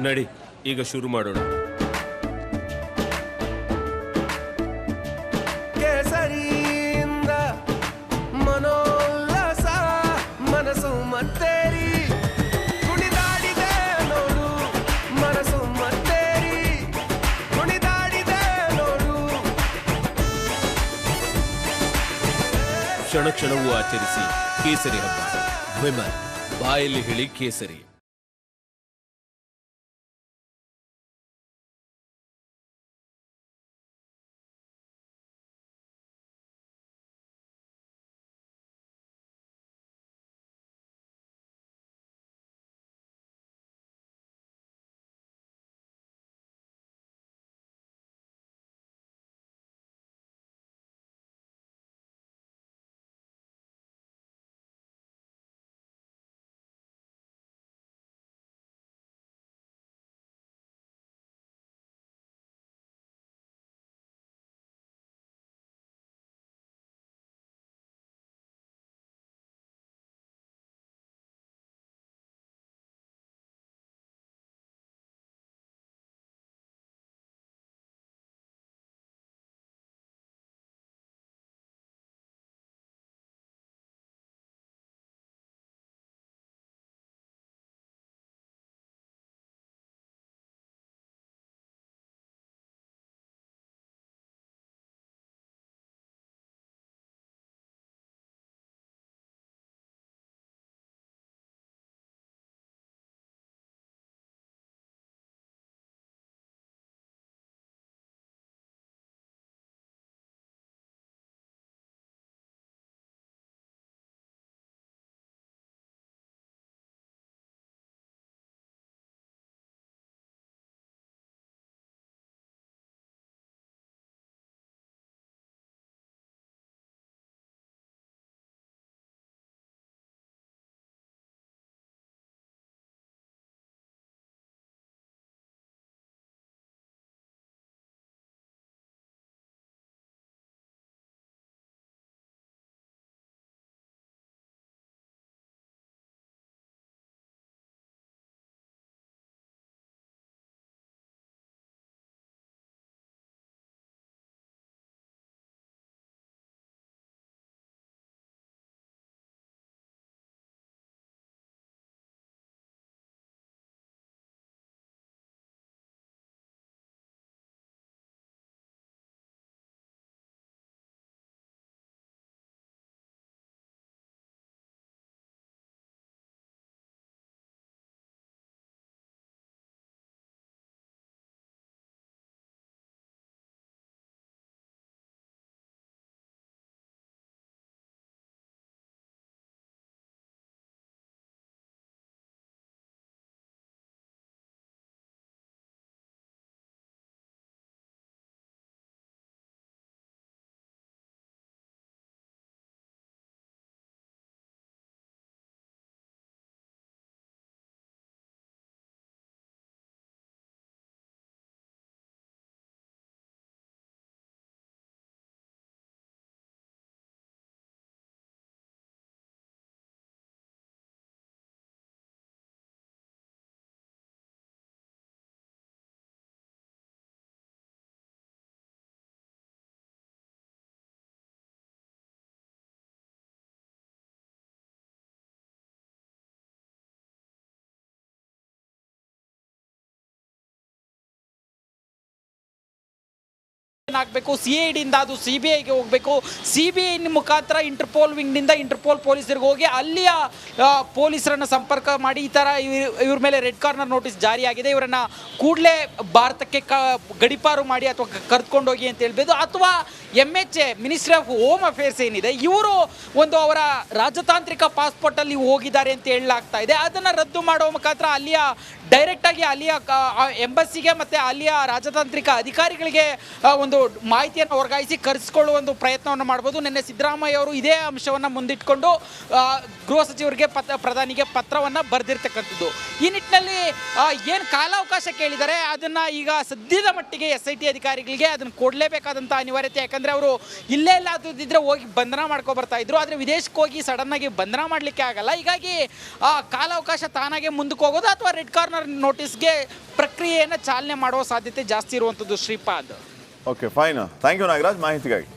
ನಡಿ, ಈಗ ಶುರು ಮಾಡೋಣ. ಕೇಸರಿಯಿಂದ ಮನೋಲ್ಲಾಸ ಮನಸ್ಸು ಮತ್ತೇರಿ ಕುಣಿದಾಡಿದೆ ನೋಡು, ಮನಸ್ಸು ಮತ್ತೇರಿ ಕುಣಿದಾಡಿದೆ ನೋಡು. ಕ್ಷಣ ಕ್ಷಣವೂ ಆಚರಿಸಿ ಕೇಸರಿ ಹಬ್ಬ. ವಿಮಲ್, ಬಾಯಲ್ಲಿ ಹೇಳಿ ಕೇಸರಿ. ಆಗಬೇಕು. CID ಅದು CBIಗೆ ಹೋಗಬೇಕು. CBI ಮುಖಾಂತರ ಇಂಟರ್ಪೋಲ್ ವಿಂಗ್ನಿಂದ ಇಂಟರ್ಪೋಲ್ ಪೊಲೀಸರಿಗೆ ಹೋಗಿ ಅಲ್ಲಿಯ ಪೊಲೀಸರನ್ನು ಸಂಪರ್ಕ ಮಾಡಿ ಈ ಥರ ಇವ್ರ ಮೇಲೆ ರೆಡ್ ಕಾರ್ನರ್ ನೋಟಿಸ್ ಜಾರಿಯಾಗಿದೆ, ಇವರನ್ನು ಕೂಡಲೇ ಭಾರತಕ್ಕೆ ಗಡಿಪಾರು ಮಾಡಿ ಅಥವಾ ಕರೆದುಕೊಂಡೋಗಿ ಅಂತ ಹೇಳ್ಬೋದು. ಅಥವಾ MHA ministry of home affairs ಏನಿದೆ, ಇವರು ಒಂದು ಅವರ ರಾಜತಾಂತ್ರಿಕ ಪಾಸ್ಪೋರ್ಟಲ್ಲಿ ಹೋಗಿದ್ದಾರೆ ಅಂತ ಹೇಳಲಾಗ್ತಾ ಇದೆ. ಅದನ್ನು ರದ್ದು ಮಾಡುವ ಮುಖಾಂತರ ಅಲ್ಲಿಯ ಡೈರೆಕ್ಟಾಗಿ ಅಲ್ಲಿಯ ಎಂಬಸ್ಸಿಗೆ ಮತ್ತು ಅಲ್ಲಿಯ ರಾಜತಾಂತ್ರಿಕ ಅಧಿಕಾರಿಗಳಿಗೆ ಒಂದು ಮಾಹಿತಿಯನ್ನು ವರ್ಗಾಯಿಸಿ ಕರೆಸಿಕೊಳ್ಳುವ ಒಂದು ಪ್ರಯತ್ನವನ್ನು ಮಾಡ್ಬೋದು. ನಿನ್ನೆ ಸಿದ್ದರಾಮಯ್ಯ ಅವರು ಇದೇ ಅಂಶವನ್ನು ಮುಂದಿಟ್ಕೊಂಡು ಗೃಹ ಸಚಿವರಿಗೆ ಪ್ರಧಾನಿಗೆ ಪತ್ರವನ್ನು ಬರೆದಿರ್ತಕ್ಕಂಥದ್ದು. ಈ ನಿಟ್ಟಿನಲ್ಲಿ ಏನು ಕಾಲಾವಕಾಶ ಕೇಳಿದ್ದಾರೆ ಅದನ್ನು ಈಗ ಸದ್ಯದ ಮಟ್ಟಿಗೆ SIT ಅಧಿಕಾರಿಗಳಿಗೆ ಅದನ್ನು ಕೊಡಲೇಬೇಕಾದಂಥ ಅನಿವಾರ್ಯತೆ. ಯಾಕಂದರೆ ಯಾಕಂದರೆ ಅವರು ಇಲ್ಲೇ ಎಲ್ಲ ಇದ್ದಿದ್ರೆ ಹೋಗಿ ಬಂಧನ ಮಾಡ್ಕೊ ಬರ್ತಾ ಇದ್ರು. ಆದರೆ ವಿದೇಶಕ್ಕೆ ಹೋಗಿ ಸಡನ್ನಾಗಿ ಬಂಧನ ಮಾಡಲಿಕ್ಕೆ ಆಗಲ್ಲ. ಹೀಗಾಗಿ ಕಾಲಾವಕಾಶ ತಾನಾಗೆ ಮುಂದಕ್ಕೆ ಹೋಗೋದು ಅಥವಾ ರೆಡ್ ಕಾರ್ನರ್ ನೋಟಿಸ್ಗೆ ಪ್ರಕ್ರಿಯೆಯನ್ನು ಚಾಲನೆ ಮಾಡುವ ಸಾಧ್ಯತೆ ಜಾಸ್ತಿ ಇರುವಂಥದ್ದು Shripad. Okay, fine. Thank you Nagaraj ಮಾಹಿತಿಗಾಗಿ.